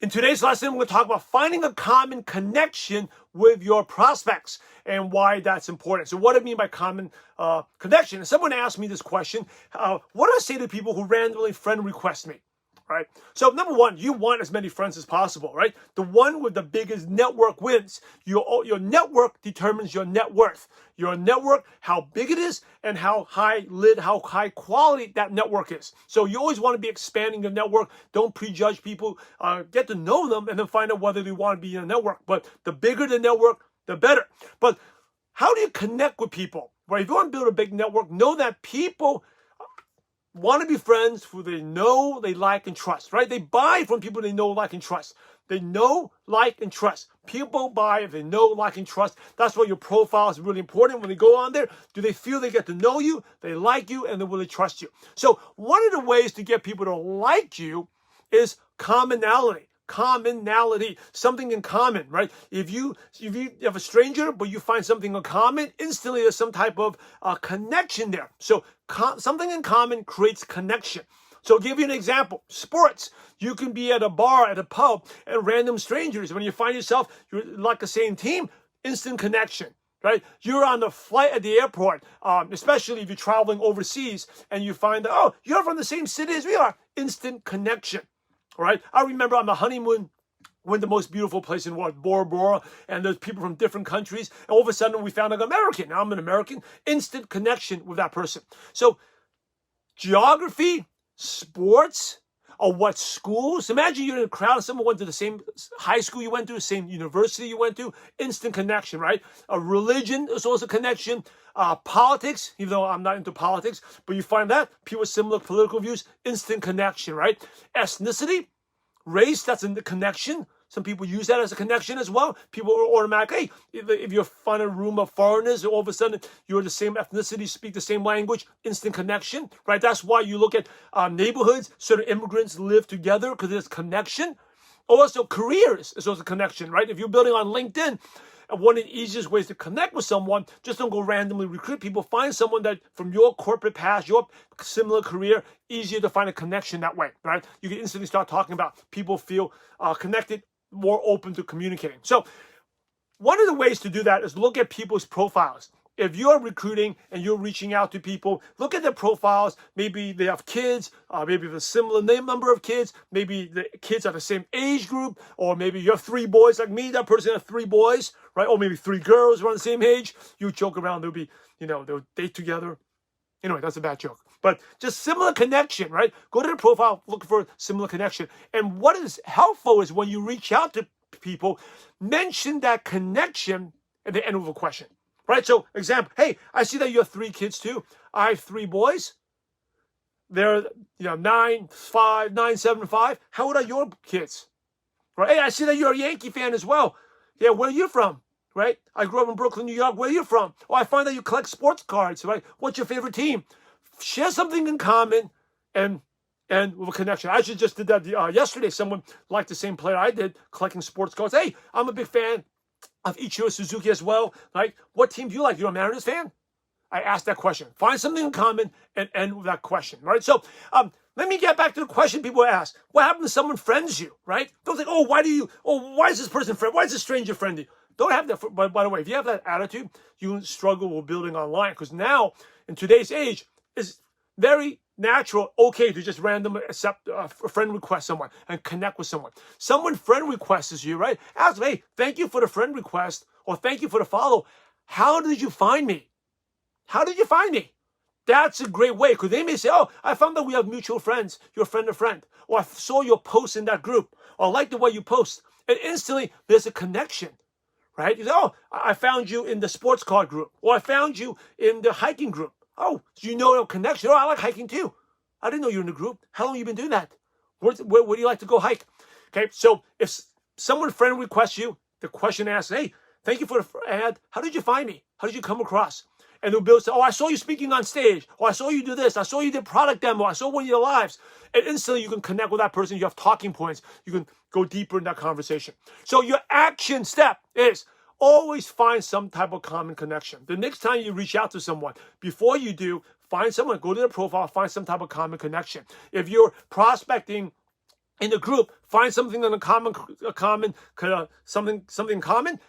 In today's lesson, we're going to talk about finding a common connection with your prospects and why that's important. So what do I mean by common connection? And someone asked me this question, what do I say to people who randomly friend request me? Right. So number one, you want as many friends as possible, right? The one with the biggest network wins. Your network determines your net worth. Your network, how big it is, and how high quality that network is. So you always want to be expanding your network. Don't prejudge people. Get to know them and then find out whether they want to be in a network. But the bigger the network, the better. But how do you connect with people? Right? If you want to build a big network, know that people want to be friends who they know, they like, and trust, right? They buy from people they know, like, and trust. They know, like, and trust. People buy if they know, like, and trust. That's why your profile is really important. When they go on there, do they feel they get to know you, they like you, and they really trust you? So one of the ways to get people to like you is commonality. Something in common, right? If you have a stranger, but you find something in common, instantly there's some type of connection there. So something in common creates connection. So I'll give you an example. Sports. You can be at a bar, at a pub, and random strangers. When you find yourself, you're like the same team, instant connection. Right? You're on the flight at the airport, especially if you're traveling overseas, and you find that, oh, you're from the same city as we are. Instant connection. All right. I remember on the honeymoon, went the most beautiful place in the world, Bora Bora, and there's people from different countries. And all of a sudden, we found an American. Now I'm an American. Instant connection with that person. So geography, sports, or what schools. Imagine you're in a crowd and someone went to the same high school you went to, the same university you went to. Instant connection, right? A religion is also a connection. Politics, even though I'm not into politics, but you find that people with similar political views, instant connection, right? Ethnicity, race, that's a connection. Some people use that as a connection as well. People are automatic, hey, if you find a room of foreigners, all of a sudden you're the same ethnicity, speak the same language, instant connection, right? That's why you look at neighborhoods, certain immigrants live together because there's connection. Also, careers is also a connection, right? If you're building on LinkedIn, one of the easiest ways to connect with someone, just don't go randomly recruit people. Find someone that from your corporate past, your similar career, easier to find a connection that way, right? You can instantly start talking about people feel connected, more open to communicating. So one of the ways to do that is look at people's profiles. If you're recruiting and you're reaching out to people, look at their profiles. Maybe they have kids, maybe the similar number of kids, maybe the kids are the same age group, or maybe you have 3 boys like me, that person has 3 boys, right? Or maybe 3 girls around the same age. You joke around, they'll be, they'll date together. Anyway, that's a bad joke. But just similar connection, right? Go to the profile, look for similar connection. And what is helpful is when you reach out to people, mention that connection at the end of a question. Right? So, example, hey, I see that you have 3 kids too. I have 3 boys. They're, 9, 7, 5. How old are your kids? Right? Hey, I see that you're a Yankee fan as well. Yeah, where are you from? Right? I grew up in Brooklyn, New York. Where are you from? Oh, I find that you collect sports cards, right? What's your favorite team? Share something in common and with a connection. I just did that yesterday. Someone liked the same player I did, collecting sports cards. Hey, I'm a big fan of Ichiro Suzuki as well. Like, what team do you like? You're a Mariners fan? I asked that question. Find something in common and end with that question, right? So let me get back to the question people ask. What happens if someone friends you, right? Don't think, why is this person friend? Why is this stranger friend you? Don't have that. By the way, if you have that attitude, you struggle with building online, because now, in today's age, it's very natural, okay, to just randomly accept a friend request someone and connect with someone. Someone friend requests you, right? Ask them, hey, thank you for the friend request, or thank you for the follow. How did you find me? How did you find me? That's a great way, because they may say, oh, I found that we have mutual friends. You're a friend of friend. Or I saw your post in that group. Or I like the way you post. And instantly, there's a connection, right? You say, oh, I found you in the sports card group. Or I found you in the hiking group. Oh, so you know a connection. Oh, I like hiking too. I didn't know you were in the group. How long have you been doing that? Where do you like to go hike? Okay, so if someone friend requests you, the question asks, hey, thank you for the ad. How did you find me? How did you come across? And they'll build, say, oh, I saw you speaking on stage. Or I saw you do this. I saw you did product demo. I saw one of your lives. And instantly you can connect with that person. You have talking points. You can go deeper in that conversation. So your action step is always find some type of common connection. The next time you reach out to someone, before you do, find someone, go to their profile, find some type of common connection. If you're prospecting in the group, find something in something common.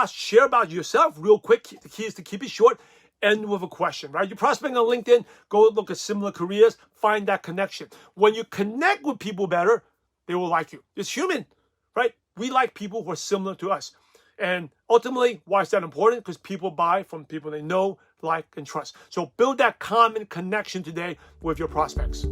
Share about yourself real quick. The key is to keep it short. End with a question, right? You're prospecting on LinkedIn, go look at similar careers, find that connection. When you connect with people better, they will like you. It's human, right? We like people who are similar to us. And ultimately, why is that important? Because people buy from people they know, like, and trust. So build that common connection today with your prospects.